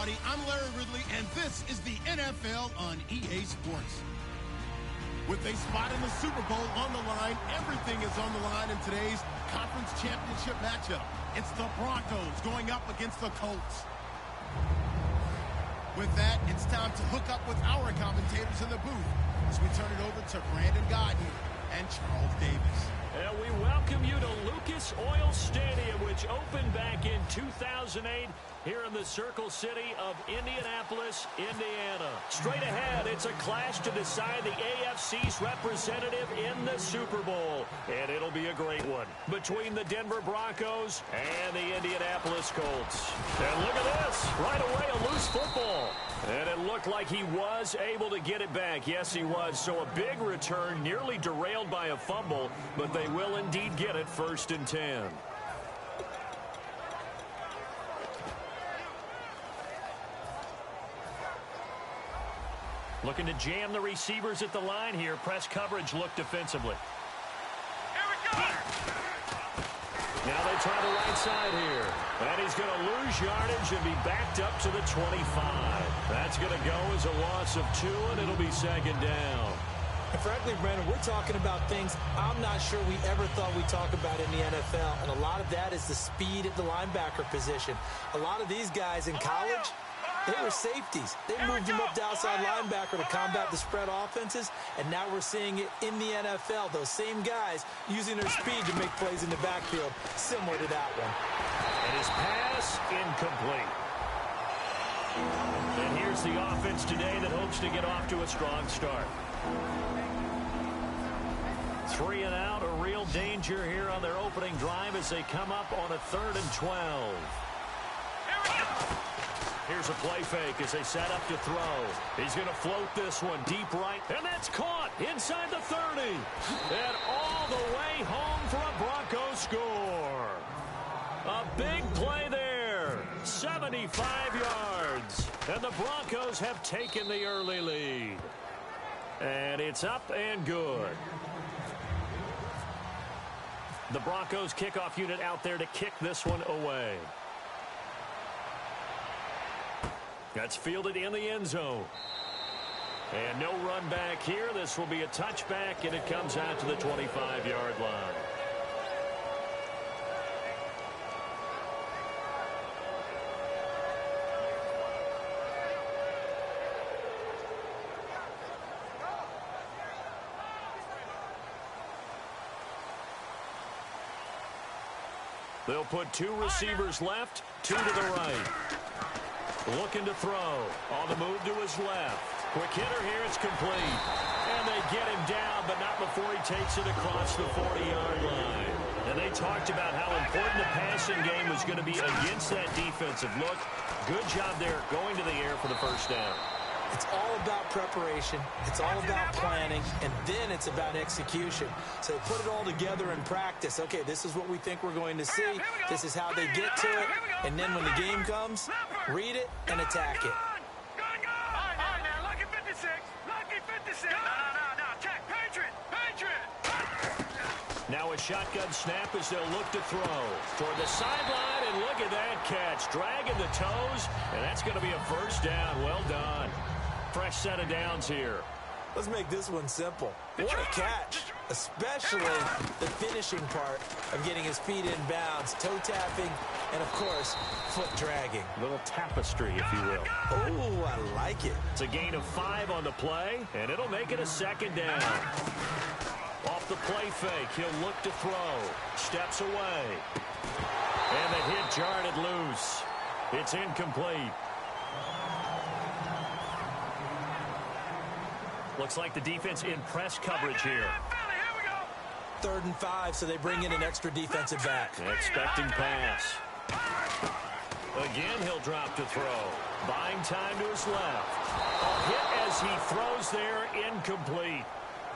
everybody. I'm Larry Ridley, and this is the NFL on EA Sports. With a spot in the Super Bowl on the line, everything is on the line in today's conference championship matchup. It's the Broncos going up against the Colts. With that, it's time to hook up with our commentators in the booth as we turn it over to Brandon Godden and Charles Davis. And we welcome you to Lucas Oil Stadium, which opened back in 2008 here in the Circle City of Indianapolis, Indiana. Straight ahead, it's a clash to decide the AFC's representative in the Super Bowl. And it'll be a great one between the Denver Broncos and the Indianapolis Colts. And look at this. Right away, a loose football. And it looked like he was able to get it back. Yes, he was. So a big return, nearly derailed by a fumble, but they will indeed get it 1st and 10. Looking to jam the receivers at the line here. Press coverage look defensively. Here we go! Now they try the right side here. And he's going to lose yardage and be backed up to the 25. That's going to go as a loss of 2, and it'll be 2nd down. And frankly, Brandon, we're talking about things I'm not sure we ever thought we'd talk about in the NFL. And a lot of that is the speed at the linebacker position. A lot of these guys in college, they were safeties. They moved them up to outside linebacker to combat the spread offenses, and now we're seeing it in the NFL. Those same guys using their speed to make plays in the backfield, similar to that one. And his pass incomplete. And here's the offense today that hopes to get off to a strong start. 3 and out, a real danger here on their opening drive as they come up on a 3rd and 12. Here's a play fake as they set up to throw. He's going to float this one deep right, and that's caught inside the 30. And all the way home for a Broncos score. A big play there, 75 yards. And the Broncos have taken the early lead. And it's up and good. The Broncos kickoff unit out there to kick this one away. That's fielded in the end zone. And no run back here. This will be a touchback, and it comes out to the 25-yard line. They'll put 2 receivers left, 2 to the right. Looking to throw. On the move to his left. Quick hitter here, it's complete. And they get him down, but not before he takes it across the 40-yard line. And they talked about how important the passing game was going to be against that defensive look. Good job there going to the air for the 1st down. It's all about preparation. It's all about planning, and then it's about execution. So put it all together in practice. Okay, this is what we think we're going to see. This is how they get to it. And then when the game comes, read it and attack it. All right, now, lucky 56. Lucky 56. No. Check. Patriot. Now a shotgun snap as they'll look to throw. Toward the sideline, and look at that catch. Dragging the toes, and that's going to be a 1st down. Well done. Fresh set of downs here. Let's make this one simple. What a catch, especially the finishing part of getting his feet in bounds, toe tapping, and, of course, foot dragging. Little tapestry, if you will. Oh, I like it. It's a gain of 5 on the play, and it'll make it a 2nd down. Off the play fake, he'll look to throw. Steps away. And the hit jarred it loose. It's incomplete. Looks like the defense in press coverage here. 3rd and 5, so they bring in an extra defensive back. Expecting pass. Again, he'll drop to throw. Buying time to his left. A hit as he throws there, incomplete.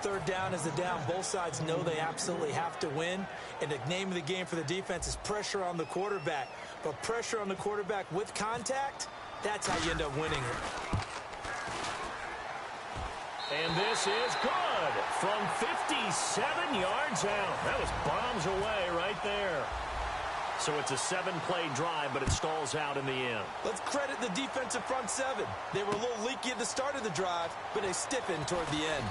3rd down is the down. Both sides know they absolutely have to win. And the name of the game for the defense is pressure on the quarterback. But pressure on the quarterback with contact, that's how you end up winning it. And this is good from 57 yards out. That was bombs away right there. So it's a 7-play drive, but it stalls out in the end. Let's credit the defensive front seven. They were a little leaky at the start of the drive, but they stiffened toward the end.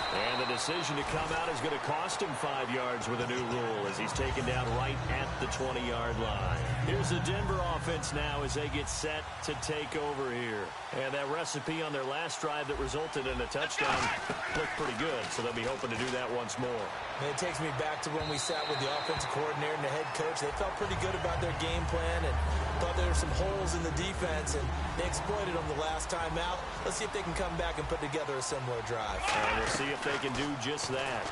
And the decision to come out is going to cost him 5 yards with a new rule as he's taken down right at the 20-yard line. Here's the Denver offense now as they get set to take over here. And that recipe on their last drive that resulted in a touchdown looked pretty good, so they'll be hoping to do that once more. And it takes me back to when we sat with the offensive coordinator and the head coach. They felt pretty good about their game plan and thought there were some holes in the defense, and they exploited them the last time out. Let's see if they can come back and put together a similar drive. And we'll see if they can do just that.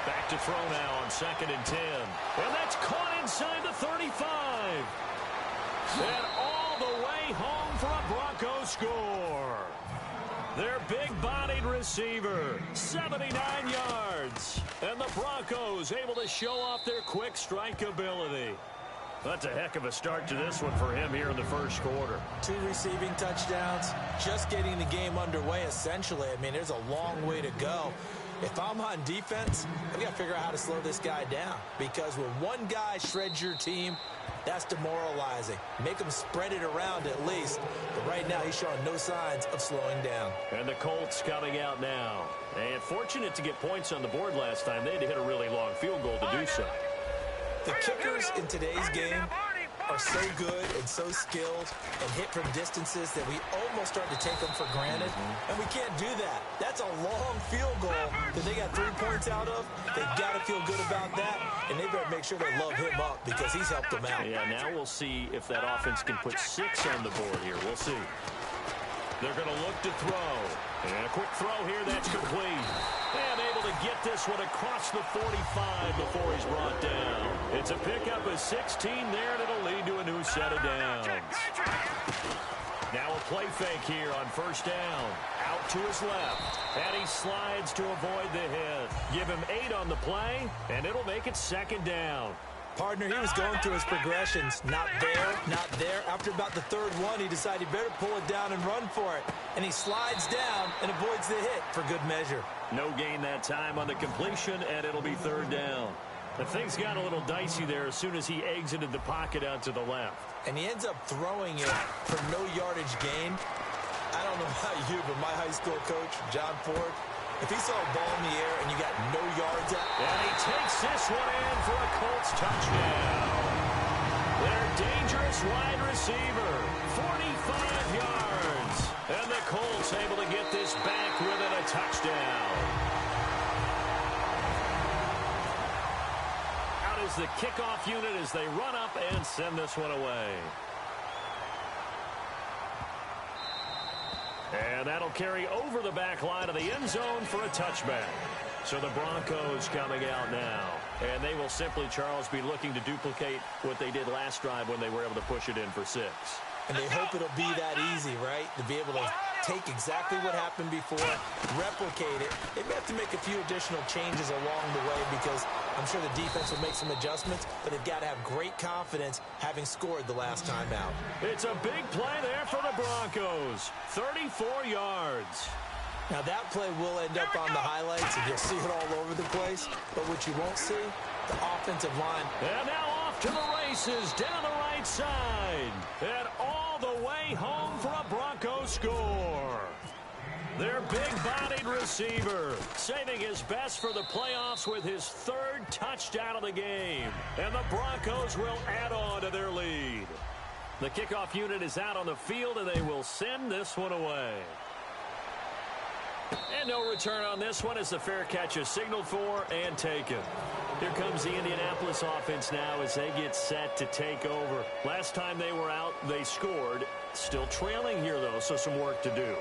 Back to throw now on 2nd and 10. And that's caught inside the 35. And all the way home for a Broncos score. Their big-bodied receiver, 79 yards. And the Broncos able to show off their quick strike ability. That's a heck of a start to this one for him here in the first quarter. 2 receiving touchdowns, just getting the game underway, essentially. I mean, there's a long way to go. If I'm on defense, I've got to figure out how to slow this guy down. Because when one guy shreds your team, that's demoralizing. Make him spread it around at least. But right now, he's showing no signs of slowing down. And the Colts coming out now. And fortunate to get points on the board last time. They had to hit a really long field goal to do so. The kickers in today's game are so good and so skilled and hit from distances that we almost start to take them for granted. And we can't do that. That's a long field goal that they got 3 points out of. They've got to feel good about that, and they better make sure they love him up because he's helped them out. Yeah, now we'll see if that offense can put 6 on the board here. We'll see. They're going to look to throw. And a quick throw here, that's complete. And able to get this one across the 45 before he's brought down. It's a pickup of 16 there, and it'll lead to a new set of downs. Now a play fake here on 1st down. Out to his left. And he slides to avoid the hit. Give him 8 on the play, and it'll make it 2nd down. Partner, he was going through his progressions. Not there, not there. After about the 3rd one, he decided he better pull it down and run for it. And he slides down and avoids the hit for good measure. No gain that time on the completion, and it'll be 3rd down. The things got a little dicey there as soon as he exited the pocket out to the left. And he ends up throwing it for no yardage gain. I don't know about you, but my high school coach, John Ford, if he saw a ball in the air and you got no yards out. And he takes this one in for a Colts touchdown. Their dangerous wide receiver, 45 yards. And the Colts able to get this back within a touchdown. Out is the kickoff unit as they run up and send this one away. And that'll carry over the back line of the end zone for a touchback. So the Broncos coming out now. And they will simply, Charles, be looking to duplicate what they did last drive when they were able to push it in for 6. And they hope it'll be that easy, right? To be able to take exactly what happened before, replicate it. They may have to make a few additional changes along the way because I'm sure the defense will make some adjustments, but they've got to have great confidence having scored the last time out. It's a big play there for the Broncos. 34 yards. Now that play will end up on the highlights, and you'll see it all over the place. But what you won't see, the offensive line. And now off to the races down the right side. And all the way home for a Broncos score. Their big-bodied receiver saving his best for the playoffs with his 3rd touchdown of the game. And the Broncos will add on to their lead. The kickoff unit is out on the field, and they will send this one away. And no return on this one as the fair catch is signaled for and taken. Here comes the Indianapolis offense now as they get set to take over. Last time they were out, they scored. Still trailing here, though, so some work to do.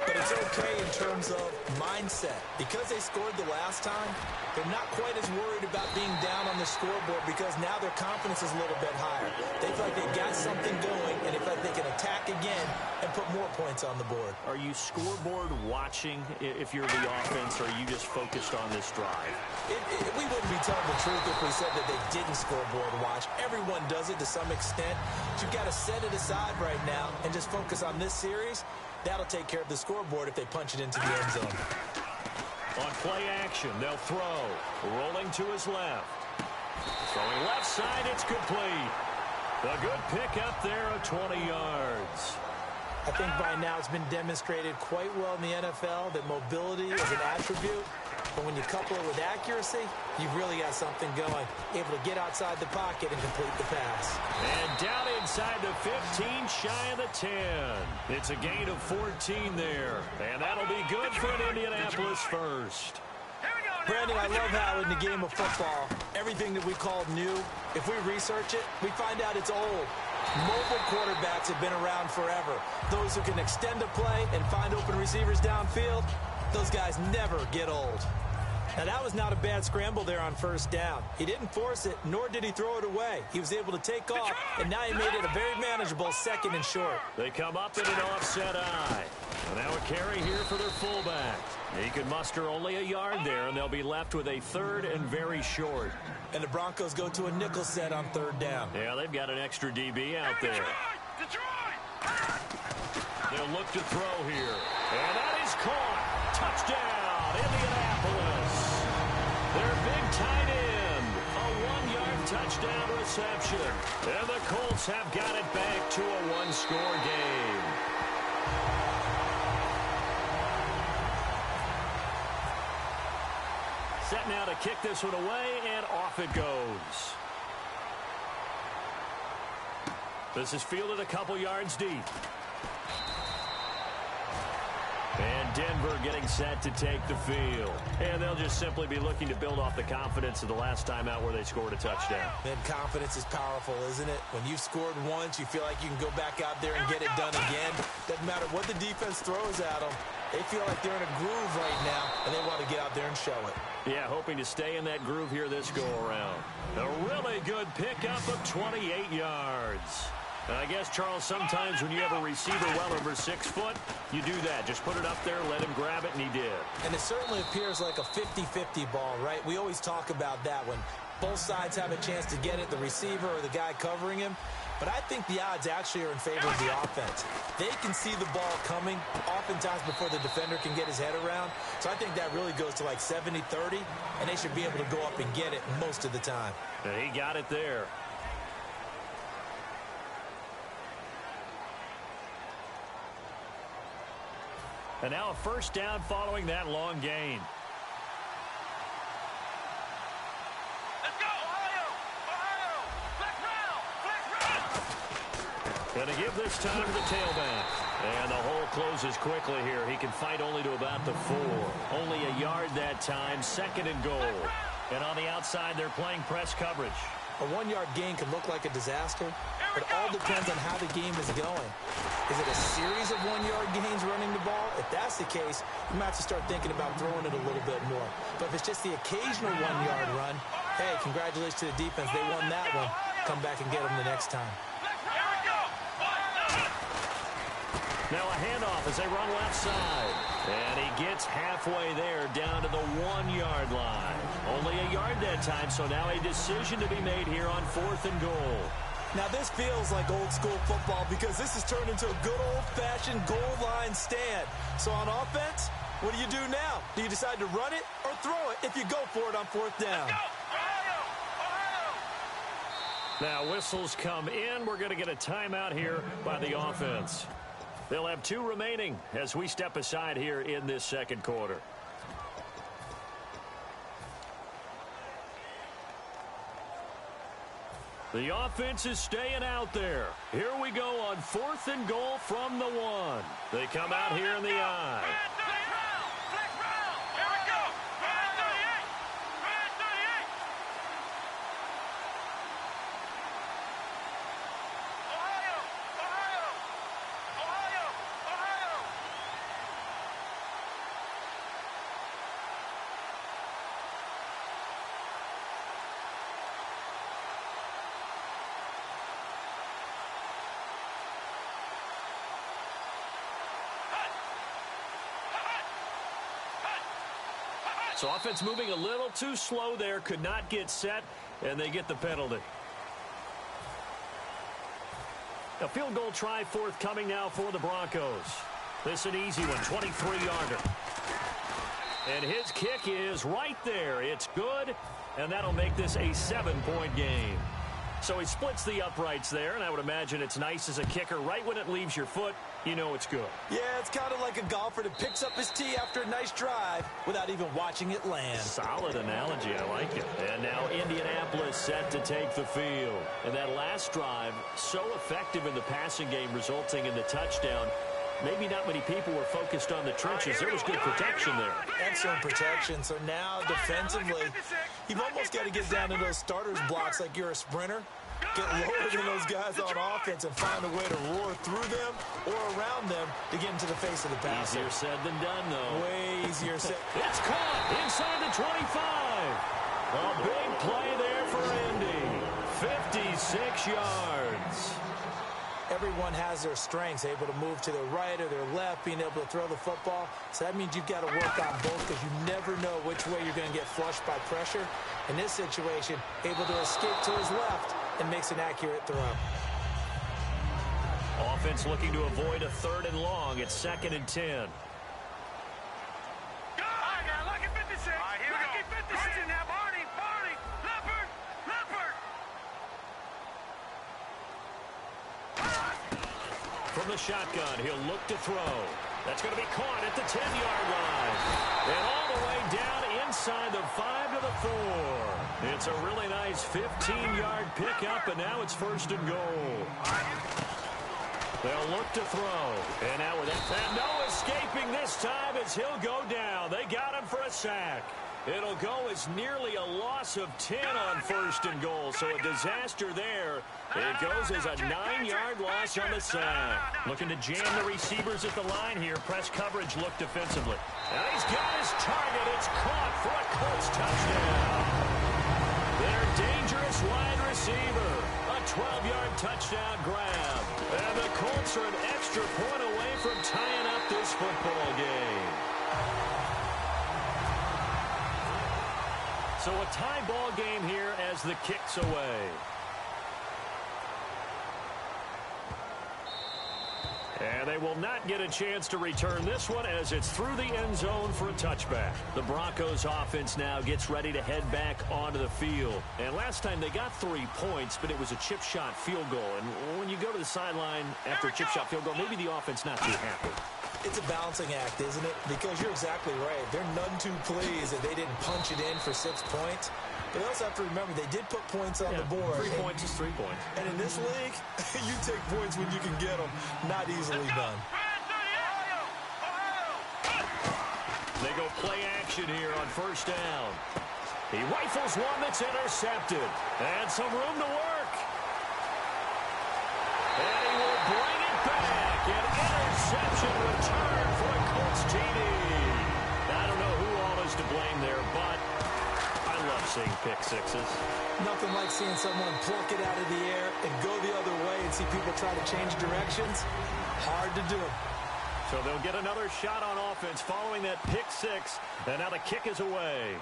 But it's okay in terms of mindset. Because they scored the last time, they're not quite as worried about being down on the scoreboard because now their confidence is a little bit higher. They feel like they've got something going, and they feel like they can attack again and put more points on the board. Are you scoreboard watching if you're the offense, or are you just focused on this drive? We wouldn't be telling the truth if we said that they didn't scoreboard watch. Everyone does it to some extent. But you've got to set it aside right now and just focus on this series. That'll take care of the scoreboard if they punch it into the end zone. On play action, they'll throw. Rolling to his left. Throwing left side, it's complete. A good pickup there of 20 yards. I think by now it's been demonstrated quite well in the NFL that mobility is an attribute. But when you couple it with accuracy, you've really got something going. Able to get outside the pocket and complete the pass. And down inside the 15, shy of the 10. It's a gain of 14 there. And that'll be good for an Indianapolis first. Brandon, I love how in the game of football, everything that we call new, if we research it, we find out it's old. Mobile quarterbacks have been around forever. Those who can extend a play and find open receivers downfield, those guys never get old. Now, that was not a bad scramble there on first down. He didn't force it, nor did he throw it away. He was able to take off, and now he made it a very manageable second and short. They come up in an offset eye. And now a carry here for their fullback. He could muster only a yard there, and they'll be left with a third and very short. And the Broncos go to a nickel set on third down. Yeah, they've got an extra DB out there. They'll look to throw here. And that is caught. Touchdown, Indianapolis. Their big tight end. A 1-yard touchdown reception. And the Colts have got it back to a one-score game. Set now to kick this one away, and off it goes. This is fielded a couple yards deep. And Denver getting set to take the field. And they'll just simply be looking to build off the confidence of the last time out where they scored a touchdown. And confidence is powerful, isn't it? When you've scored once, you feel like you can go back out there and get it done again. Doesn't matter what the defense throws at them. They feel like they're in a groove right now, and they want to get out there and show it. Yeah, hoping to stay in that groove here this go-around. A really good pickup of 28 yards. And I guess, Charles, sometimes when you have a receiver well over 6 foot, you do that. Just put it up there, let him grab it, and he did. And it certainly appears like a 50-50 ball, right? We always talk about that when both sides have a chance to get it, the receiver or the guy covering him. But I think the odds actually are in favor of the offense. They can see the ball coming oftentimes before the defender can get his head around. So I think that really goes to like 70-30, and they should be able to go up and get it most of the time. And he got it there. And now a first down following that long gain. Let's go, Ohio! Ohio! Flex round! Going to give this time to the tailback. And the hole closes quickly here. He can fight only to about the 4. Only a yard that time, second and goal. And on the outside, they're playing press coverage. A 1-yard gain can look like a disaster. It all depends on how the game is going. Is it a series of 1-yard gains running the ball? If that's the case, you might have to start thinking about throwing it a little bit more. But if it's just the occasional 1-yard run, hey, congratulations to the defense. They won that one. Come back and get them the next time. Now a handoff as they run left side. And he gets halfway there down to the 1-yard line. Only a yard that time, so now a decision to be made here on 4th and goal. Now this feels like old school football because this has turned into a good old-fashioned goal line stand. So on offense, what do you do now? Do you decide to run it or throw it if you go for it on 4th down? Now whistles come in. We're going to get a timeout here by the offense. They'll have 2 remaining as we step aside here in this second quarter. The offense is staying out there. Here we go on 4th and goal from the 1. They come out here in the I. So offense moving a little too slow there, could not get set, and they get the penalty. A field goal try forthcoming now for the Broncos. This an easy one, 23-yarder. And his kick is right there. It's good, and that'll make this a 7-point game. So he splits the uprights there, and I would imagine it's nice as a kicker. Right when it leaves your foot, you know it's good. Yeah, it's kind of like a golfer that picks up his tee after a nice drive without even watching it land. Solid analogy. I like it. And now Indianapolis set to take the field. And that last drive, so effective in the passing game, resulting in the touchdown. Maybe not many people were focused on the trenches. There was good protection there. Excellent protection. So now defensively, you've almost got to get down to those starters blocks like you're a sprinter. Get lower than those guys on offense and find a way to roar through them or around them to get into the face of the pass. Easier said than done, though. Way easier said. It's caught inside the 25. A big play there for Indy. 56 yards. Everyone has their strengths, able to move to their right or their left, being able to throw the football. So that means you've got to work on both because you never know which way you're going to get flushed by pressure. In this situation, able to escape to his left and makes an accurate throw. Offense looking to avoid a 3rd and long. It's 2nd and 10. All right, now, lucky 56. All right, here we go. Lucky 56. Now, Barney, Leopard. From the shotgun, he'll look to throw. That's going to be caught at the 10-yard line. And all the way down inside the 5 to the 4. It's a really nice 15-yard pickup, and now it's 1st and goal. They'll look to throw. And now with that, no escaping this time as he'll go down. They got him for a sack. It'll go as nearly a loss of 10 on 1st and goal, so a disaster there. It goes as a 9-yard loss on the sack. Looking to jam the receivers at the line here. Press coverage look defensively. And he's got his target. It's caught for a Colts touchdown. Their dangerous wide receiver. A 12-yard touchdown grab. And the Colts are an extra point away from tying up this football game. So a tie ball game here as the kick's away. And they will not get a chance to return this one as it's through the end zone for a touchback. The Broncos offense now gets ready to head back onto the field. And last time they got 3 points, but it was a chip shot field goal. And when you go to the sideline after a chip shot field goal, maybe the offense not too happy. It's a balancing act, isn't it? Because you're exactly right. They're none too pleased that they didn't punch it in for 6 points. But they also have to remember they did put points on the board. 3 points is 3 points. And in this league, you take points when you can get them. Not easily done. They go play action here on 1st down. He rifles one that's intercepted. And some room to work. And he will bring it back. An interception return for a Colts TD. I don't know who all is to blame there, but I love seeing pick sixes. Nothing like seeing someone pluck it out of the air and go the other way and see people try to change directions. Hard to do. So they'll get another shot on offense following that pick six. And now the kick is away.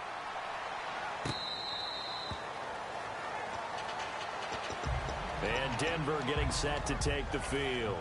And Denver getting set to take the field.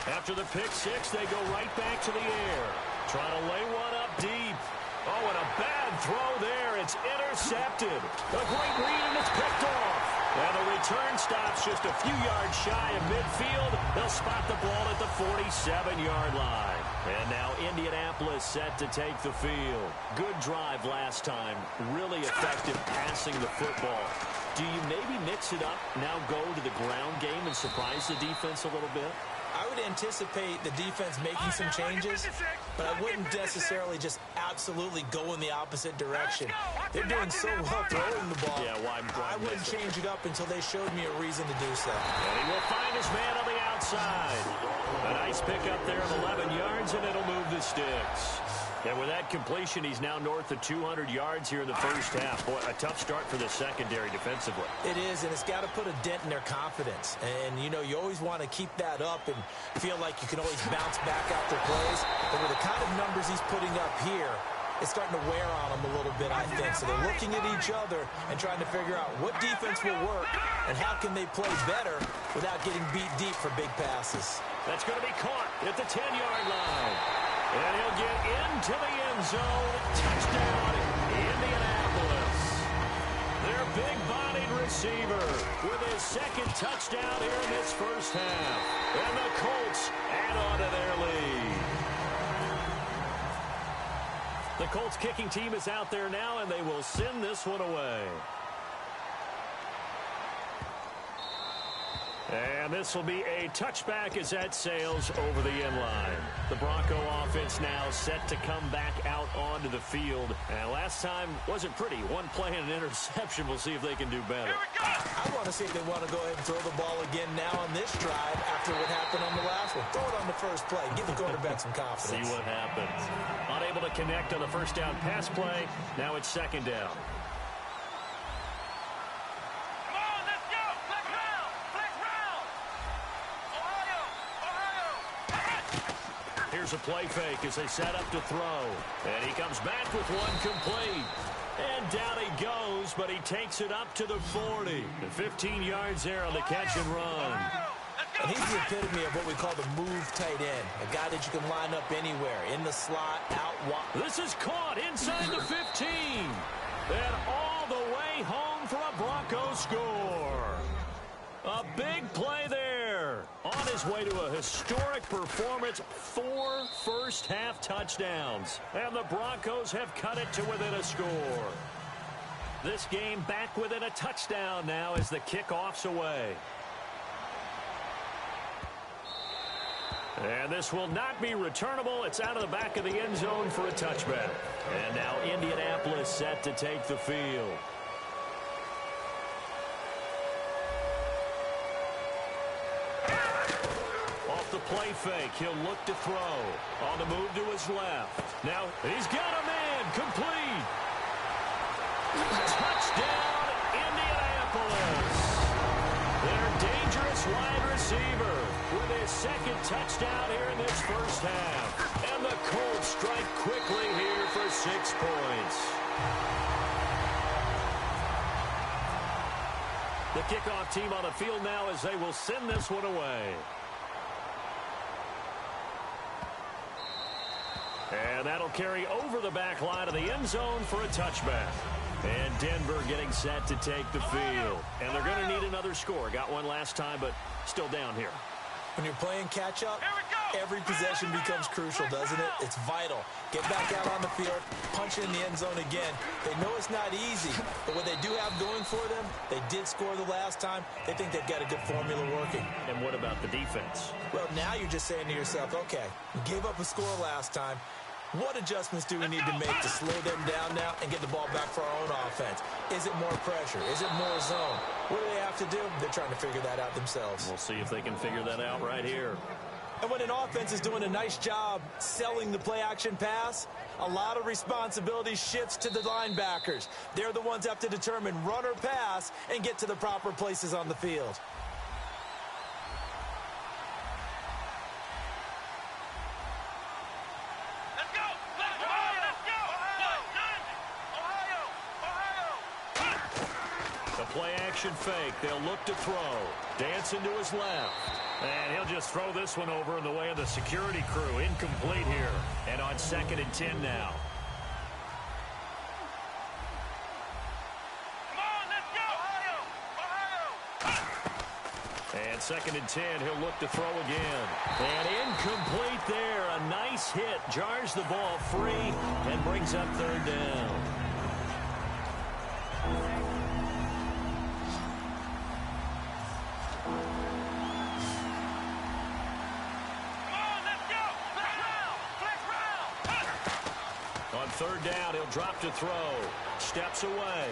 After the pick six, they go right back to the air. Trying to lay one up deep. Oh, and a bad throw there. It's intercepted. A great read, and it's picked off. And the return stops just a few yards shy of midfield. They'll spot the ball at the 47-yard line. And now Indianapolis set to take the field. Good drive last time. Really effective passing the football. Do you maybe mix it up, now go to the ground game and surprise the defense a little bit? I would anticipate the defense making some changes, but I wouldn't necessarily just absolutely go in the opposite direction. They're doing so well throwing the ball. Yeah, why I wouldn't change it up until they showed me a reason to do so. And he will find his man on the outside. A nice pickup there of 11 yards, and it'll move the sticks. And with that completion, he's now north of 200 yards here in the first half. Boy, a tough start for the secondary defensively. It is, and it's got to put a dent in their confidence. And, you know, you always want to keep that up and feel like you can always bounce back after plays. But with the kind of numbers he's putting up here, is starting to wear on them a little bit, I think. So they're looking at each other and trying to figure out what defense will work and how can they play better without getting beat deep for big passes. That's going to be caught at the 10-yard line. And he'll get into the end zone. Touchdown, Indianapolis. Their big-bodied receiver with his second touchdown here in this first half. And the Colts add on to their lead. The Colts kicking team is out there now, and they will send this one away. And this will be a touchback as that sails over the end line. The Bronco offense now set to come back out onto the field. And last time wasn't pretty. One play and an interception. We'll see if they can do better. I want to see if they want to go ahead and throw the ball again now on this drive after what happened on the last one. Throw it on the first play. Give the quarterback some confidence. See what happens. Unable to connect on the first down pass play. Now it's second down. Here's a play fake as they set up to throw. And he comes back with one complete. And down he goes, but he takes it up to the 40. And 15 yards there on the catch and run. And he's the epitome of what we call the move tight end. A guy that you can line up anywhere. In the slot, out wide. This is caught inside the 15. And all the way home for a Bronco score. A big play there. On his way to a historic performance, 4 first-half touchdowns. And the Broncos have cut it to within a score. This game back within a touchdown now as the kickoff's away. And this will not be returnable. It's out of the back of the end zone for a touchback. And now Indianapolis set to take the field. The play fake. He'll look to throw. On the move to his left. Now he's got a man. Complete. Touchdown, Indianapolis. Their dangerous wide receiver with his second touchdown here in this first half. And the Colts strike quickly here for 6 points. The kickoff team on the field now as they will send this one away. And that'll carry over the back line of the end zone for a touchback. And Denver getting set to take the field. And they're going to need another score. Got one last time, but still down here. When you're playing catch-up, every possession becomes crucial, doesn't it? It's vital. Get back out on the field, punch it in the end zone again. They know it's not easy, but what they do have going for them, they did score the last time. They think they've got a good formula working. And what about the defense? Well, now you're just saying to yourself, okay, we gave up a score last time. What adjustments do we need to make to slow them down now and get the ball back for our own offense? Is it more pressure? Is it more zone? What do they have to do? They're trying to figure that out themselves. We'll see if they can figure that out right here. And when an offense is doing a nice job selling the play-action pass, a lot of responsibility shifts to the linebackers. They're the ones that have to determine run or pass and get to the proper places on the field. Play-action fake. They'll look to throw. Dancing to his left. And he'll just throw this one over in the way of the security crew. Incomplete here. And on 2nd and 10 now. Come on, let's go! Ohio! And 2nd and 10. He'll look to throw again. And incomplete there. A nice hit. Jars the ball free and brings up 3rd down. On 3rd down, he'll drop to throw. Steps away.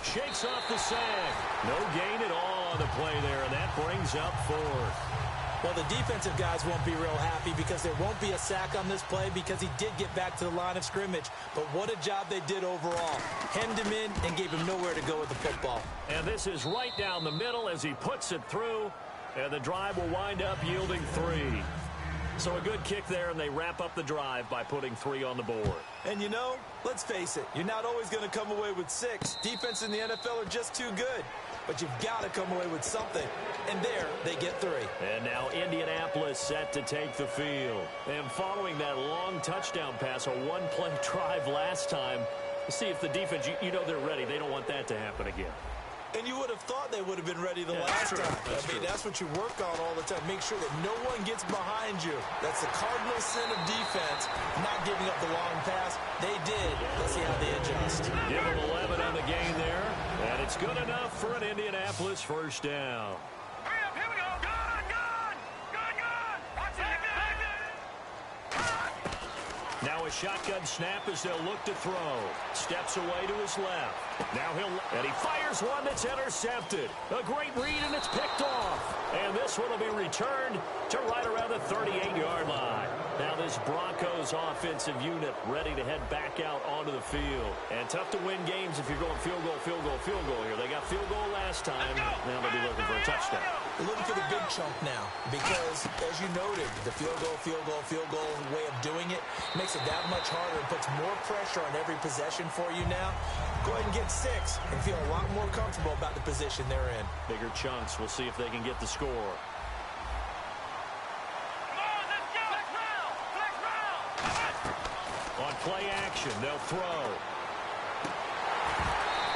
Shakes off the sack. No gain at all on the play there, and that brings up 4th. Well, the defensive guys won't be real happy because there won't be a sack on this play because he did get back to the line of scrimmage. But what a job they did overall. Hemmed him in and gave him nowhere to go with the football. And this is right down the middle as he puts it through, and the drive will wind up yielding 3. So a good kick there, and they wrap up the drive by putting 3 on the board. And, you know, let's face it, you're not always going to come away with 6. Defense in the NFL are just too good. But you've got to come away with something. And there, they get 3. And now Indianapolis set to take the field. And following that long touchdown pass, a one-play drive last time, see if the defense, you know they're ready. They don't want that to happen again. And you would have thought they would have been ready the last time. That's what you work on all the time. Make sure that no one gets behind you. That's the cardinal sin of defense, not giving up the long pass. They did. Let's see how they adjust. Give them 11 on the game there. And it's good enough for an Indianapolis first down. Hurry up, here we go. Gone, gone. Gone, gone. Watch it. Now a shotgun snap as they'll look to throw. Steps away to his left. Now and he fires one that's intercepted. A great read, and it's picked off. And this one will be returned to right around the 38-yard line. Now this Broncos offensive unit ready to head back out onto the field. And tough to win games if you're going field goal, field goal, field goal here. They got field goal last time. Now they'll be looking for a touchdown. They're looking for the big chunk now because, as you noted, the field goal way of doing it makes it that much harder and puts more pressure on every possession for you now. Go ahead and get 6 and feel a lot more comfortable about the position they're in. Bigger chunks. We'll see if they can get the score. Come on, let's go. Flex round. On play action, they'll throw.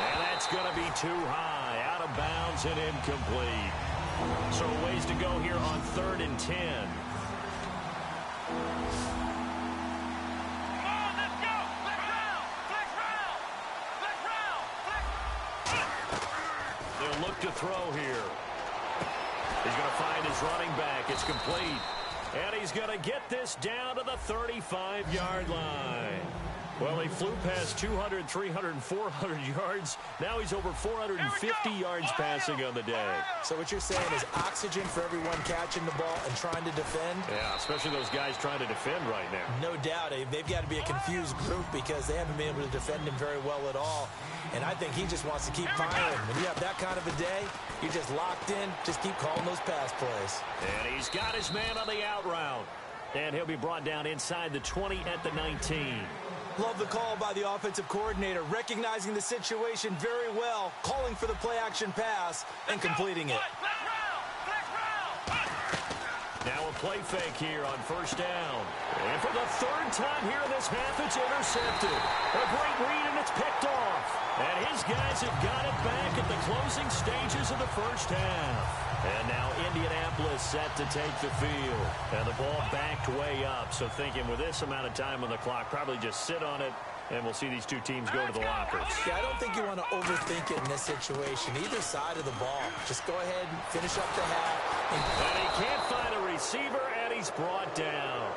And that's going to be too high. Out of bounds and incomplete. So ways to go here on 3rd and 10. Look to throw here. He's going to find his running back. It's complete. And he's going to get this down to the 35-yard line. Well, he flew past 200, 300, 400 yards. Now he's over 450 yards passing on the day. So what you're saying is oxygen for everyone catching the ball and trying to defend? Yeah, especially those guys trying to defend right now. No doubt. They've got to be a confused group because they haven't been able to defend him very well at all. And I think he just wants to keep firing. When you have that kind of a day, you're just locked in. Just keep calling those pass plays. And he's got his man on the out route. And he'll be brought down inside the 20 at the 19. Love the call by the offensive coordinator, recognizing the situation very well, calling for the play-action pass, and completing it. Now a play fake here on first down. And for the 3rd time here in this half, it's intercepted. A great read, and it's picked off. And his guys have got it back at the closing stages of the first half. And now Indianapolis set to take the field. And the ball backed way up. So thinking with this amount of time on the clock, probably just sit on it, and we'll see these two teams go to the lockers. Yeah, I don't think you want to overthink it in this situation. Either side of the ball. Just go ahead and finish up the half. And he can't find a receiver, and he's brought down.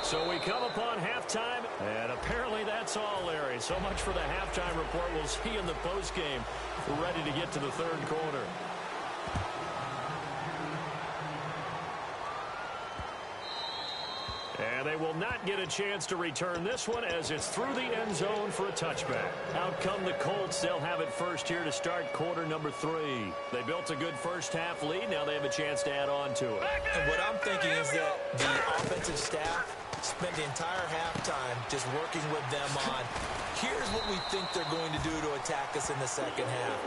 So we come upon halftime, and apparently that's all, Larry. So much for the halftime report. We'll see in the postgame. We're ready to get to the 3rd quarter. And they will not get a chance to return this one as it's through the end zone for a touchback. Out come the Colts. They'll have it first here to start quarter number 3. They built a good first half lead. Now they have a chance to add on to it. And what I'm thinking is that the offensive staff spent the entire halftime just working with them on, here's what we think they're going to do to attack us in the second half.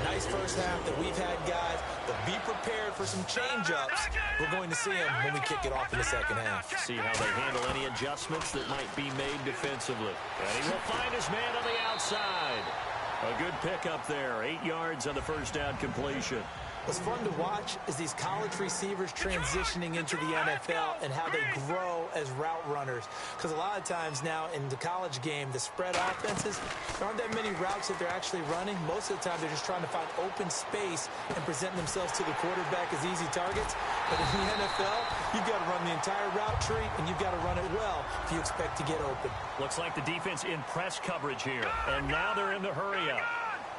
Nice first half that we've had, guys, but be prepared for some change-ups. We're going to see them when we kick it off in the second half. See how they handle any adjustments that might be made defensively. And he will find his man on the outside. A good pickup there. 8 yards on the first down completion. What's fun to watch is these college receivers transitioning into the NFL and how they grow as route runners. Because a lot of times now in the college game, the spread offenses, there aren't that many routes that they're actually running. Most of the time, they're just trying to find open space and present themselves to the quarterback as easy targets. But in the NFL, you've got to run the entire route tree, and you've got to run it well if you expect to get open. Looks like the defense in press coverage here. And now they're in the hurry-up.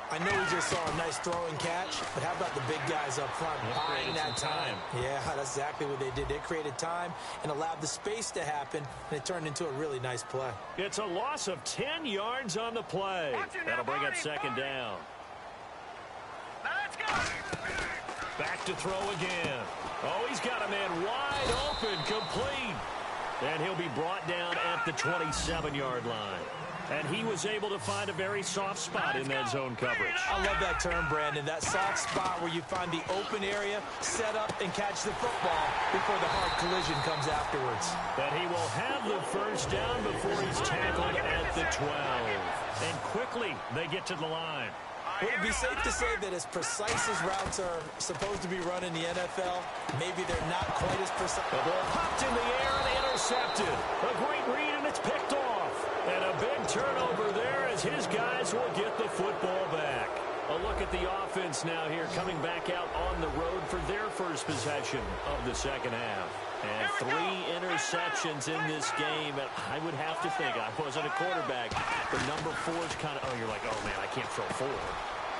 I know we just saw a nice throw and catch, but how about the big guys up front buying that time? Yeah, that's exactly what they did. They created time and allowed the space to happen, and it turned into a really nice play. It's a loss of 10 yards on the play. That'll bring up second down. Let's go. Back to throw again. Oh, he's got a man wide open, complete. And he'll be brought down at the 27-yard line. And he was able to find a very soft spot in that zone coverage. I love that term, Brandon. That soft spot where you find the open area, set up, and catch the football before the hard collision comes afterwards. But he will have the first down before he's tackled at the 12. And quickly, they get to the line. Would it be safe to say that as precise as routes are supposed to be run in the NFL, maybe they're not quite as precise? The ball popped in the air and intercepted. A great read, and it's picked off. And a big turnover there as his guys will get the football back. A look at the offense now here, coming back out on the road for their first possession of the second half. And 3 interceptions in this game. And I would have to think, I wasn't a quarterback, the number 4 is kind of, you're like, oh, man, I can't throw 4.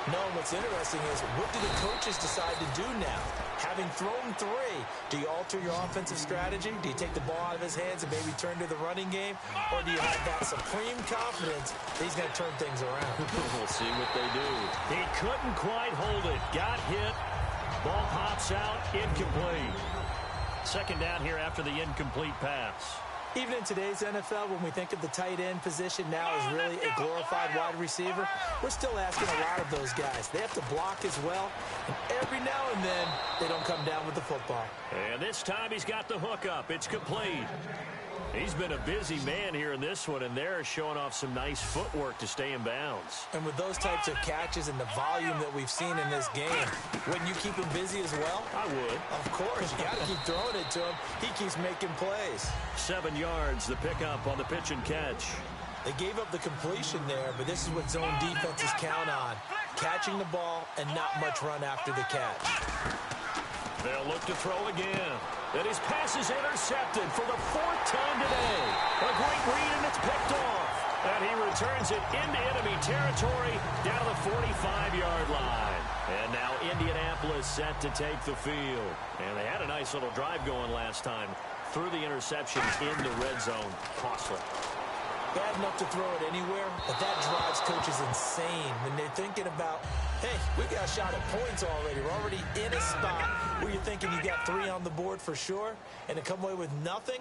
No, what's interesting is, what do the coaches decide to do now? Having thrown 3, do you alter your offensive strategy? Do you take the ball out of his hands and maybe turn to the running game? Or do you have that supreme confidence that he's going to turn things around? We'll see what they do. He couldn't quite hold it. Got hit. Ball pops out. Incomplete. Second down here after the incomplete pass. Even in today's NFL, when we think of the tight end position now as really a glorified wide receiver, we're still asking a lot of those guys. They have to block as well, and every now and then, they don't come down with the football. And this time he's got the hook up. It's complete. He's been a busy man here in this one, and they're showing off some nice footwork to stay in bounds. And with those types of catches and the volume that we've seen in this game, wouldn't you keep him busy as well? I would. Of course. You got to keep throwing it to him. He keeps making plays. 7 yards, the pickup on the pitch and catch. They gave up the completion there, but this is what zone defenses count on. Catching the ball and not much run after the catch. They'll look to throw again. And his pass is intercepted for the 4th time today. A great read, and it's picked off. And he returns it into enemy territory down to the 45-yard line. And now Indianapolis set to take the field. And they had a nice little drive going last time. Threw the interception in the red zone. Costly. Bad enough to throw it anywhere, but that drives coaches insane when they're thinking about, hey, we got a shot at points already. We're already in a spot where you're thinking you got 3 on the board for sure, and to come away with nothing,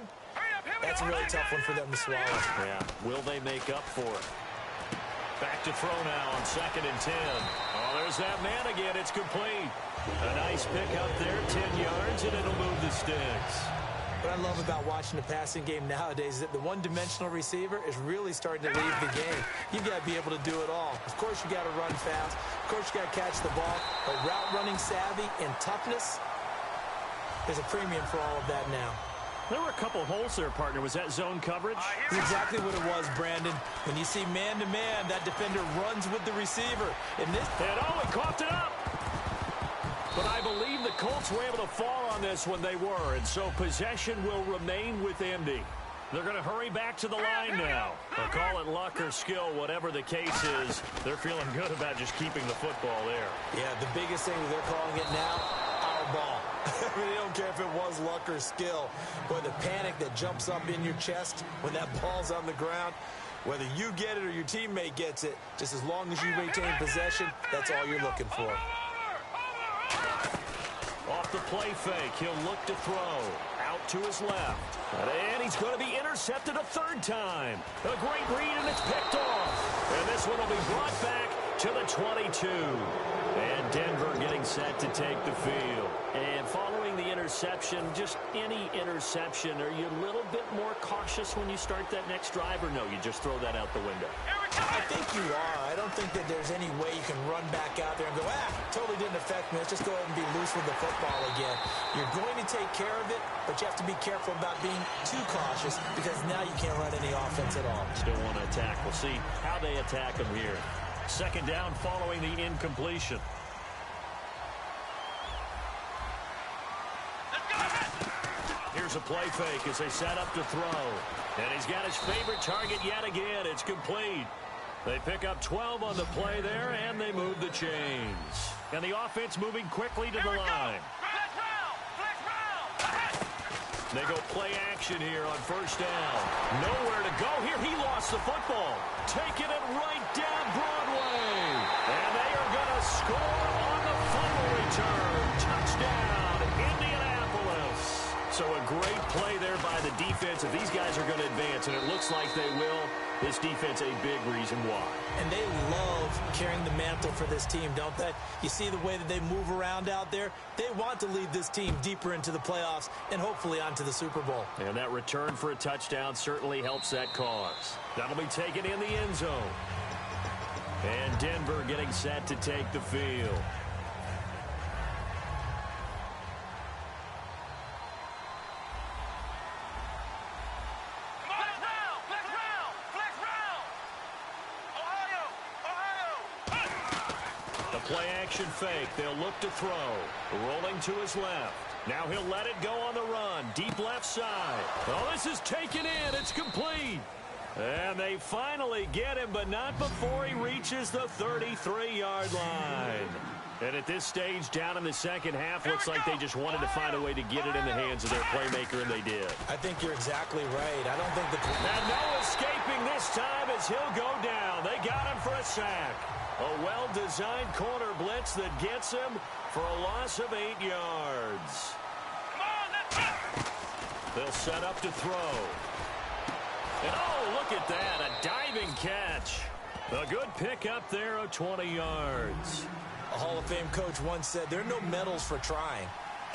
that's a really tough one for them to swallow. Yeah, will they make up for it? Back to throw now on 2nd and 10. Oh, there's that man again. It's complete. A nice pick up there, 10 yards, and it'll move the sticks. What I love about watching the passing game nowadays is that the one-dimensional receiver is really starting to leave the game. You've got to be able to do it all. Of course, you got to run fast. Of course, you got to catch the ball. But route running savvy and toughness, there's a premium for all of that now. There were a couple holes there, partner. Was that zone coverage? That's exactly what it was, Brandon. When you see man-to-man, that defender runs with the receiver. And he coughed it up. But I believe the Colts were able to fall on this when they were, and so possession will remain with Indy. They're going to hurry back to the line now. Or call it luck or skill, whatever the case is. They're feeling good about just keeping the football there. Yeah, the biggest thing that they're calling it now, our ball. I mean, they don't care if it was luck or skill. But the panic that jumps up in your chest when that ball's on the ground, whether you get it or your teammate gets it, just as long as you retain possession, that's all you're looking for. Off the play fake, he'll look to throw. Out to his left. And he's going to be intercepted a 3rd time. A great read, and it's picked off. And this one will be brought back to the 22. And Denver getting set to take the field. And following the interception, just any interception, are you a little bit more cautious when you start that next drive, or no, you just throw that out the window? I think you are. I don't think that there's any way you can run back out there and go, totally didn't affect me. Let's just go ahead and be loose with the football again. You're going to take care of it, but you have to be careful about being too cautious because now you can't run any offense at all. Still want to attack. We'll see how they attack him here. 2nd down following the incompletion. Here's a play fake as they set up to throw. And he's got his favorite target yet again. It's complete. They pick up 12 on the play there, and they move the chains. And the offense moving quickly to the line. They go play action here on 1st down. Nowhere to go here. He lost the football. Taking it right down Broadway. And they are going to score on the fumble return. Touchdown, Indianapolis. So a great play there by the defense. If these guys are going to advance, and it looks like they will, this defense a big reason why. And they love carrying the mantle for this team, don't they? You see the way that they move around out there? They want to lead this team deeper into the playoffs and hopefully onto the Super Bowl. And that return for a touchdown certainly helps that cause. That'll be taken in the end zone. And Denver getting set to take the field. Play-action fake. They'll look to throw. Rolling to his left. Now he'll let it go on the run. Deep left side. Oh, this is taken in. It's complete. And they finally get him, but not before he reaches the 33-yard line. And at this stage, down in the second half, looks like they just wanted to find a way to get it in the hands of their playmaker, and they did. I think you're exactly right. I don't think the... And no escaping this time as he'll go down. They got him for a sack. A well-designed corner blitz that gets him for a loss of 8 yards. They'll set up to throw. And oh, look at that, a diving catch. A good pickup there of 20 yards. A Hall of Fame coach once said there are no medals for trying.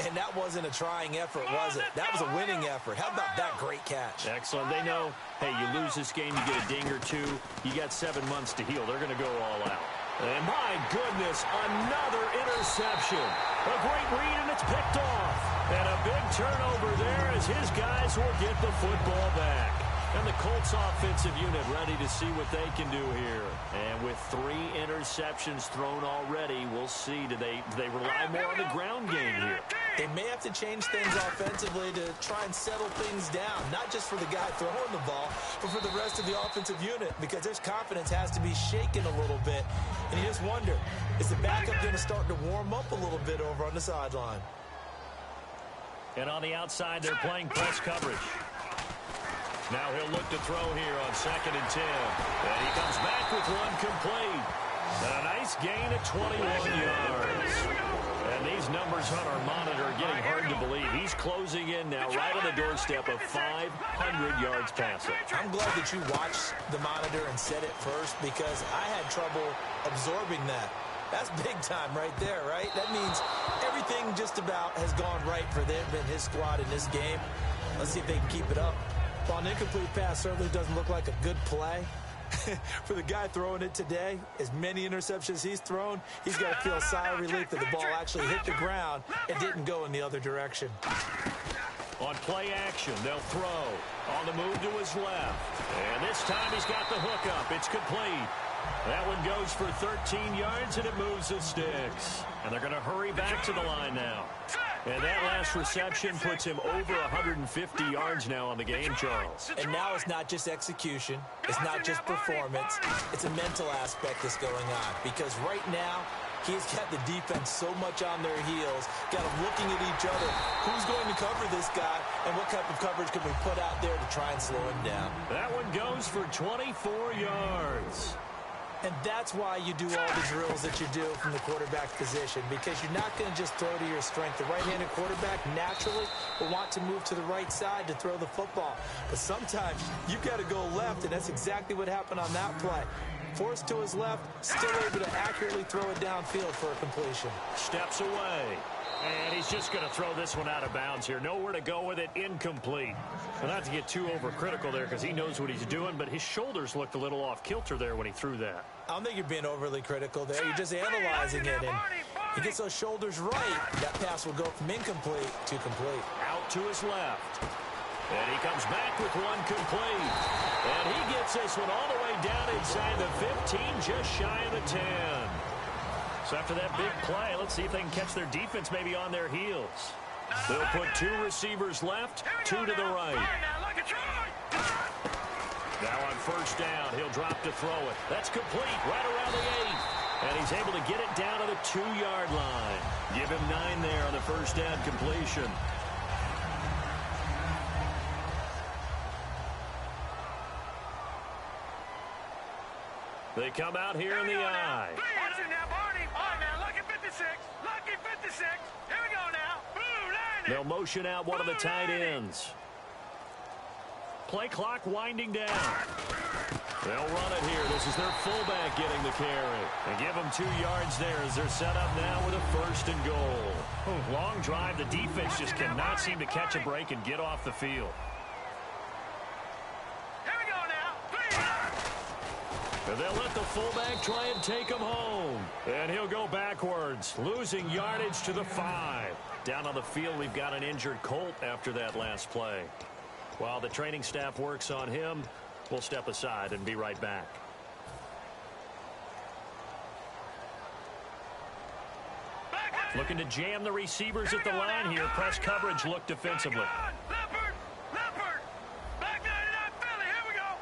And that wasn't a trying effort, was it? That was a winning effort. How about that great catch? Excellent. They know, hey, you lose this game, you get a ding or two. You got 7 months to heal. They're going to go all out. And my goodness, another interception. A great read, and it's picked off. And a big turnover there as his guys will get the football back. And the Colts offensive unit ready to see what they can do here. And with 3 interceptions thrown already, we'll see. Do they rely more on the ground game here? They may have to change things offensively to try and settle things down. Not just for the guy throwing the ball, but for the rest of the offensive unit. Because their confidence has to be shaken a little bit. And you just wonder, is the backup going to start to warm up a little bit over on the sideline? And on the outside, they're playing press coverage. Now he'll look to throw here on 2nd and 10. And he comes back with one complete. And a nice gain of 21 yards. And these numbers on our monitor are getting hard to believe. He's closing in now right on the doorstep of 500 yards passing. I'm glad that you watched the monitor and said it first because I had trouble absorbing that. That's big time right there, right? That means everything just about has gone right for them and his squad in this game. Let's see if they can keep it up. While an incomplete pass certainly doesn't look like a good play, for the guy throwing it today, as many interceptions he's thrown, he's got to feel a sigh of relief that the ball actually hit the ground and didn't go in the other direction. On play action, they'll throw. On the move to his left. And this time he's got the hook up. It's complete. That one goes for 13 yards, and it moves the sticks. And they're going to hurry back to the line now. And that last reception puts him over 150 yards now on the game, Charles. And now it's not just execution. It's not just performance. It's a mental aspect that's going on. Because right now, he's got the defense so much on their heels, got them looking at each other. Who's going to cover this guy, and what type of coverage can we put out there to try and slow him down? That one goes for 24 yards. And that's why you do all the drills that you do from the quarterback position, because you're not going to just throw to your strength. The right-handed quarterback naturally will want to move to the right side to throw the football. But sometimes you've got to go left, and that's exactly what happened on that play. Forced to his left, still able to accurately throw it downfield for a completion. Steps away. And he's just going to throw this one out of bounds here. Nowhere to go with it. Incomplete. Well, not to get too overcritical there because he knows what he's doing, but his shoulders looked a little off kilter there when he threw that. I don't think you're being overly critical there. You're just analyzing it, and he gets those shoulders right. That pass will go from incomplete to complete. Out to his left. And he comes back with one complete. And he gets this one all the way down inside the 15, just shy of the 10. So after that big play, let's see if they can catch their defense maybe on their heels. They'll put 2 receivers left, 2 to the right. Now on first down, he'll drop to throw it. That's complete right around the 8. And he's able to get it down to the 2-yard line. Give him 9 there on the first down completion. They come out here in the eye. They'll motion out one of the tight ends. Play clock winding down. They'll run it here. This is their fullback getting the carry. And give them 2 yards there as they're set up now with a 1st and goal. Long drive. The defense just cannot seem to catch a break and get off the field. Here we go now. 3. And they'll let the fullback try and take him home. And he'll go backwards, losing yardage to the 5. Down on the field, we've got an injured Colt after that last play. While the training staff works on him, we'll step aside and be right back. Looking to jam the receivers at the line here. Press coverage look defensively. Leopard! Leopard! Back 99 Philly, here we go!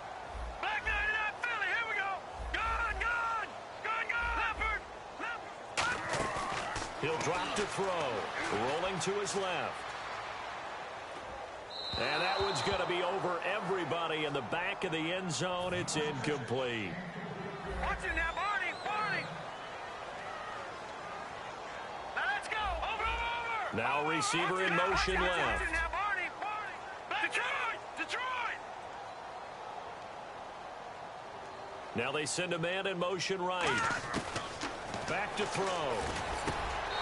Back 99 Philly, here we go! Gone! Gone! Gone! Gone! Leopard! He'll drop to throw. Rolling to his left. And that one's going to be over everybody in the back of the end zone. It's incomplete. Watch it now, Barney! Barney! Now let's go! Over! Now receiver in motion left. Watch it now, Barney! Barney! Detroit! Detroit! Now they send a man in motion right. Back to throw.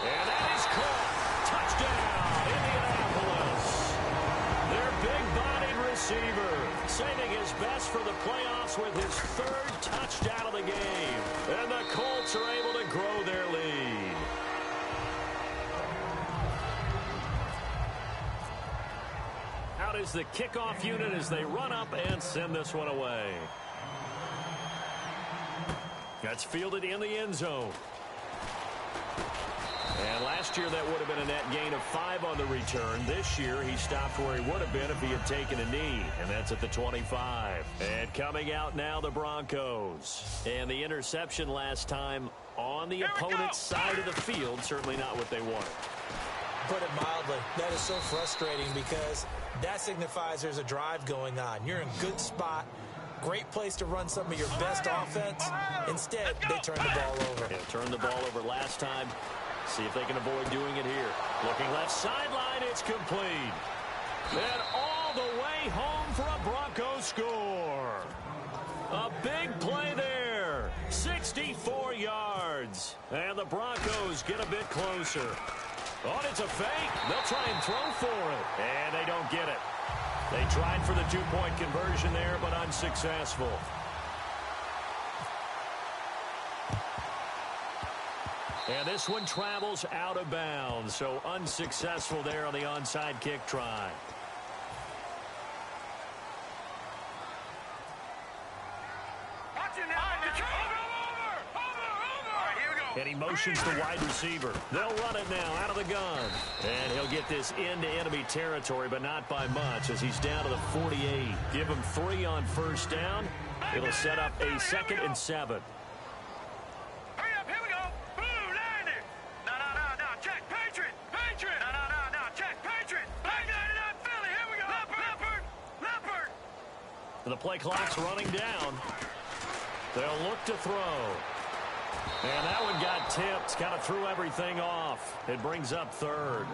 And that is caught. Touchdown, Indianapolis. Their big-bodied receiver saving his best for the playoffs with his 3rd touchdown of the game. And the Colts are able to grow their lead. Out is the kickoff unit as they run up and send this one away. That's fielded in the end zone. And last year that would have been a net gain of 5 on the return. This year he stopped where he would have been if he had taken a knee, and that's at the 25. And coming out now the Broncos. And the interception last time on the opponent's side of the field, certainly not what they wanted. Put it mildly, that is so frustrating because that signifies there's a drive going on. You're in good spot. Great place to run some of your best offense. Instead, they turn the ball over. Yeah, turned the ball over last time. See if they can avoid doing it here. Looking left sideline, it's complete. And all the way home for a Broncos score. A big play there. 64 yards. And the Broncos get a bit closer. Oh, it's a fake. They'll try and throw for it. And they don't get it. They tried for the 2-point conversion there, but unsuccessful. And this one travels out of bounds, so unsuccessful there on the onside kick try. Watch it now! Over! All right, here we go. And he motions the wide receiver. They'll run it now out of the gun. And he'll get this into enemy territory, but not by much as he's down to the 48. Give him 3 on 1st down. It'll set up a 2nd and 7. Hurry up, here we go. Blue, land it. No, check, Patriot. No, check, Patriot. Back 99 Philly, here we go. Leopard. The play clock's running down. They'll look to throw. And that one got tipped. Kind of threw everything off. It brings up 3rd.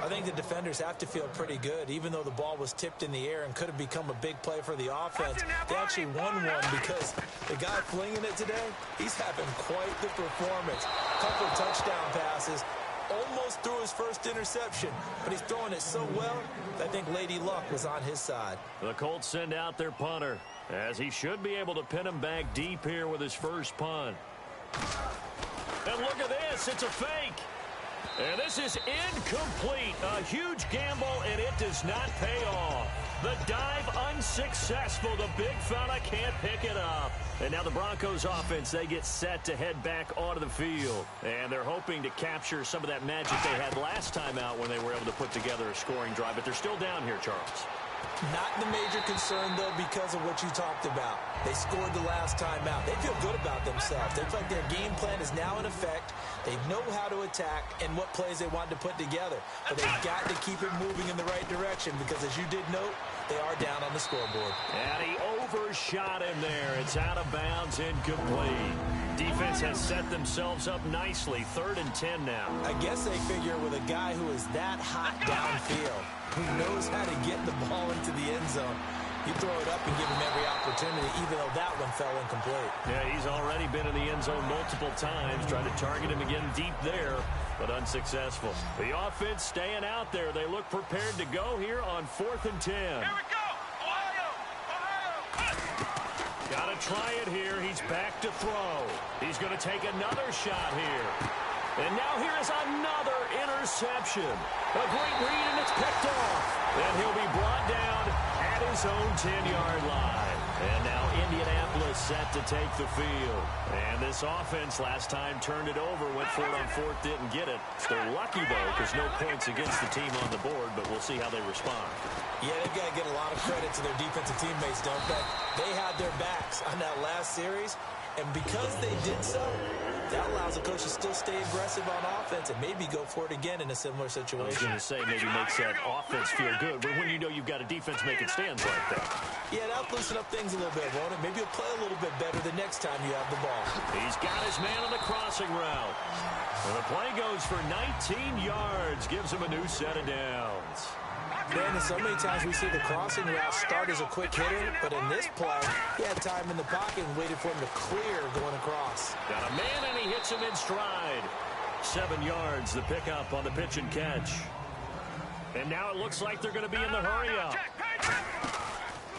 I think the defenders have to feel pretty good, even though the ball was tipped in the air and could have become a big play for the offense. They actually won one because the guy flinging it today, he's having quite the performance. Couple of touchdown passes, almost threw his 1st interception, but he's throwing it so well, I think Lady Luck was on his side. The Colts send out their punter, as he should be able to pin him back deep here with his 1st punt. And look at this, it's a fake. And this is incomplete. A huge gamble, and it does not pay off. The dive unsuccessful. The big fella can't pick it up. And now the Broncos offense, they get set to head back onto the field. And they're hoping to capture some of that magic they had last time out when they were able to put together a scoring drive. But they're still down here, Charles. Not the major concern, though, because of what you talked about. They scored the last time out. They feel good about themselves. They feel like their game plan is now in effect. They know how to attack and what plays they want to put together. But they've got to keep it moving in the right direction because, as you did note, they are down on the scoreboard. And he overshot him there. It's out of bounds, incomplete. Defense has set themselves up nicely. 3rd and 10 now. I guess they figure with a guy who is that hot downfield, who knows how to get the ball into the end zone, you throw it up and give him every opportunity, even though that one fell incomplete. Yeah, he's already been in the end zone multiple times, trying to target him again deep there, but unsuccessful. The offense staying out there. They look prepared to go here on 4th and 10. Here we go! Ohio! Got to try it here. He's back to throw. He's going to take another shot here. And now here is another interception. A great read, and it's picked off. And he'll be brought down at his own 10-yard line. And now Indianapolis set to take the field. And this offense last time turned it over, went for it on 4th, didn't get it. They're lucky, though, because no points against the team on the board, but we'll see how they respond. Yeah, they've got to get a lot of credit to their defensive teammates, don't they? They had their backs on that last series, and because they did so, that allows the coach to still stay aggressive on offense and maybe go for it again in a similar situation. I was going to say maybe makes that offense feel good, but when you know you've got a defense making stands like that. Yeah, that'll loosen up things a little bit, won't it? Maybe you'll play a little bit better the next time you have the ball. He's got his man on the crossing route. And the play goes for 19 yards, gives him a new set of downs. Brandon, so many times we see the crossing route start as a quick hitter, but in this play, he had time in the pocket and waited for him to clear going across. Got a man, and he hits him in stride. 7 yards, the pickup on the pitch and catch. And now it looks like they're going to be in the hurry-up.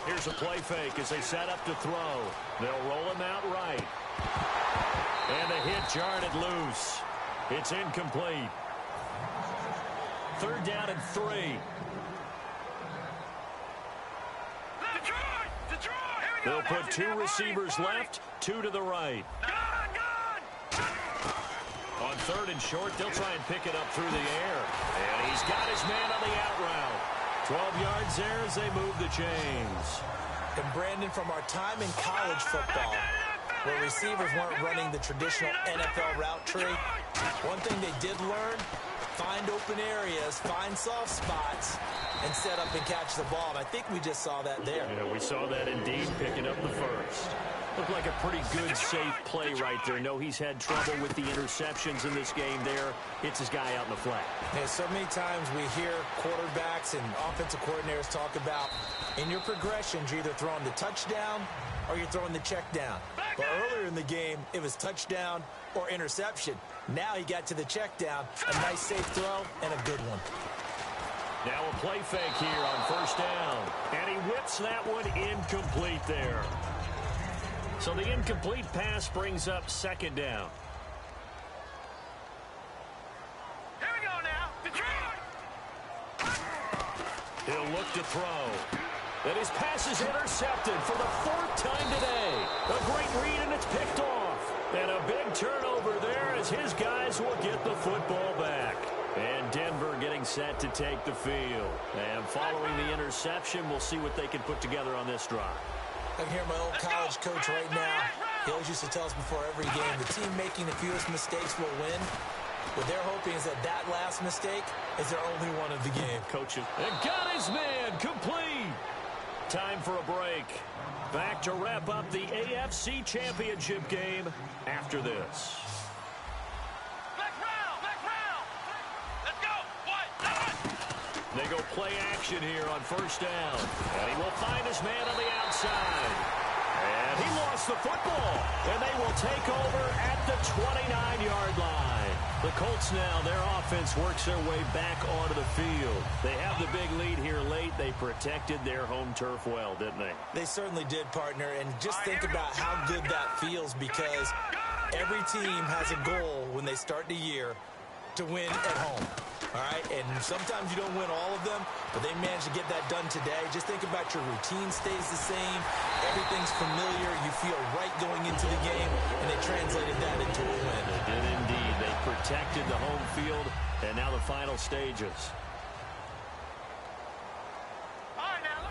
Here's a play fake as they set up to throw. They'll roll him out right. And the hit jarred it loose. It's incomplete. 3rd down and 3. They'll put 2 receivers left, 2 to the right. On 3rd and short, they'll try and pick it up through the air. And he's got his man on the out route. 12 yards there as they move the chains. And Brandon, from our time in college football, where receivers weren't running the traditional NFL route tree, one thing they did learn, find open areas, find soft spots, and set up and catch the ball. And I think we just saw that there. Yeah, we saw that indeed, picking up the first. Looked like a pretty good, safe play right there. No, he's had trouble with the interceptions in this game there. Hits his guy out in the flat. Yeah, so many times we hear quarterbacks and offensive coordinators talk about in your progressions, you're either throwing the touchdown or you're throwing the check down. But earlier in the game, it was touchdown or interception. Now he got to the check down, a nice safe throw, and a good one. Now a play fake here on 1st down. And he whips that one incomplete there. So the incomplete pass brings up 2nd down. Here we go now. Detroit. He'll look to throw. And his pass is intercepted for the 4th time today. A great read, and it's picked off. And a big turnover there as his guys will get the football back. And Denver getting set to take the field. And following the interception, we'll see what they can put together on this drive. I can hear my old college coach right now. He always used to tell us before every game, the team making the fewest mistakes will win. What they're hoping is that that last mistake is their only one of the game. Coach, and got his man complete. Time for a break. Back to wrap up the AFC Championship game after this. Let's round. Let's go. They go play action here on 1st down. And he will find his man on the outside. And he lost the football. And they will take over at the 29-yard line. The Colts now, their offense works their way back onto the field. They have the big lead here late. They protected their home turf well, didn't they? They certainly did, partner. And just think about how good that feels, because every team has a goal when they start the year to win at home. All right, and sometimes you don't win all of them, but they managed to get that done today. Just think about your routine stays the same. Everything's familiar. You feel right going into the game, and they translated that into a win. They did indeed. They protected the home field, and now the final stages.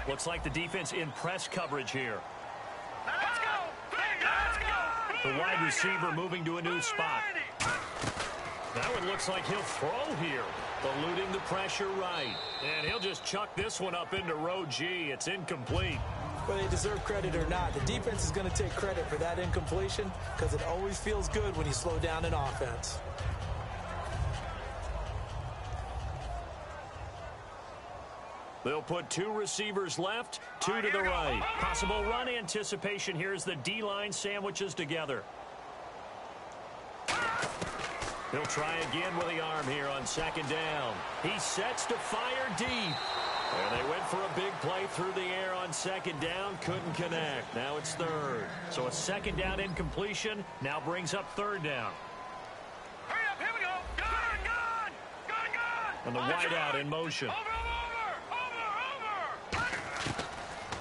Looks like the defense in press coverage here. Let's go. The wide receiver moving to a new spot. That one looks like he'll throw here, eluding the pressure right. And he'll just chuck this one up into row G. It's incomplete. Whether they deserve credit or not, the defense is going to take credit for that incompletion because it always feels good when you slow down an offense. They'll put two receivers left, two to the right. Possible run anticipation here as the D-line sandwiches together. He'll try again with the arm here on second down. He sets to fire deep. And they went for a big play through the air on second down. Couldn't connect. Now it's third. So a second down incompletion now brings up third down. Hurry up, here we go. Gun. And the wideout in motion. Over.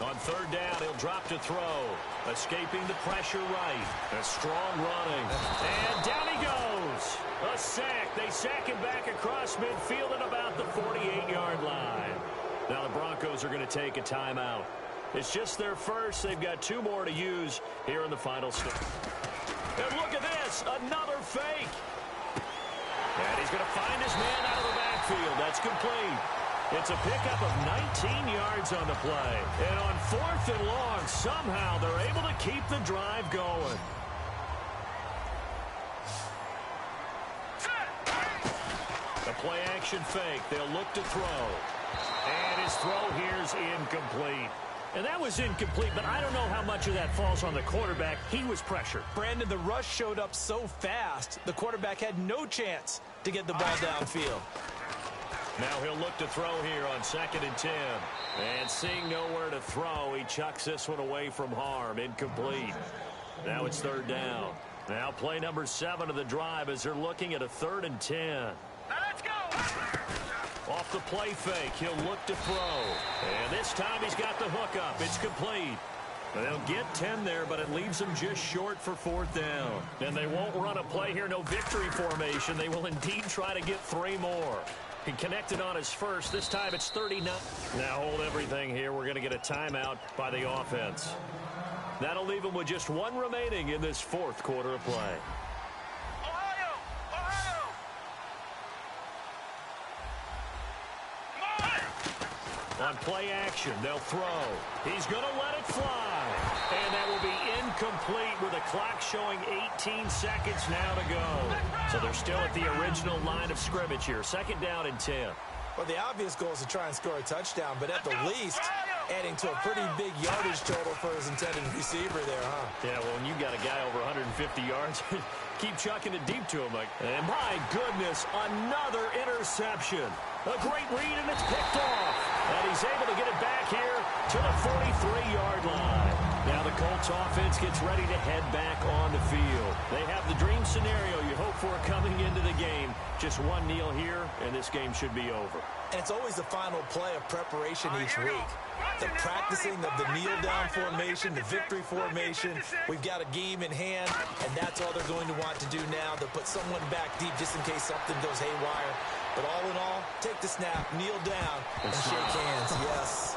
On third down, he'll drop to throw. Escaping the pressure right. A strong running. And down he goes. A sack. They sack him back across midfield at about the 48-yard line. Now the Broncos are going to take a timeout. It's just their first. They've got two more to use here in the final step. And look at this. Another fake. And he's going to find his man out of the backfield. That's complete. It's a pickup of 19 yards on the play. And on fourth and long, somehow they're able to keep the drive going. The play action fake. They'll look to throw. And his throw here's incomplete. And that was incomplete, but I don't know how much of that falls on the quarterback. He was pressured. Brandon, the rush showed up so fast, the quarterback had no chance to get the ball downfield. Now he'll look to throw here on 2nd and 10. And seeing nowhere to throw, he chucks this one away from harm. Incomplete. Now it's third down. Now play number 7 of the drive as they're looking at a 3rd and 10. Now let's go. Off the play fake, he'll look to throw. And this time he's got the hook up. It's complete. They'll get 10 there, but it leaves them just short for 4th down. And they won't run a play here, no victory formation. They will indeed try to get 3 more. He connected on his first. This time it's 39. Now hold everything here. We're going to get a timeout by the offense. That'll leave them with just 1 remaining in this 4th quarter of play. Ohio. On play action, they'll throw. He's going to let it fly. And that will be incomplete with a clock showing 18 seconds now to go. So they're still at the original line of scrimmage here. 2nd down and 10. Well, the obvious goal is to try and score a touchdown, but at the least, adding to a pretty big yardage total for his intended receiver there, huh? Yeah, well, when you've got a guy over 150 yards, keep chucking it deep to him. And my goodness, another interception. A great read, and it's picked off. And he's able to get it back here to the 43-yard line. Now the Colts offense gets ready to head back on the field. They have the dream scenario you hope for coming into the game. Just one kneel here, and this game should be over. And it's always the final play of preparation each week. The practicing of the kneel-down formation, the victory formation. We've got a game in hand, and that's all they're going to want to do now. They'll put someone back deep just in case something goes haywire. But all in all, take the snap, kneel down, and shake hands. Yes.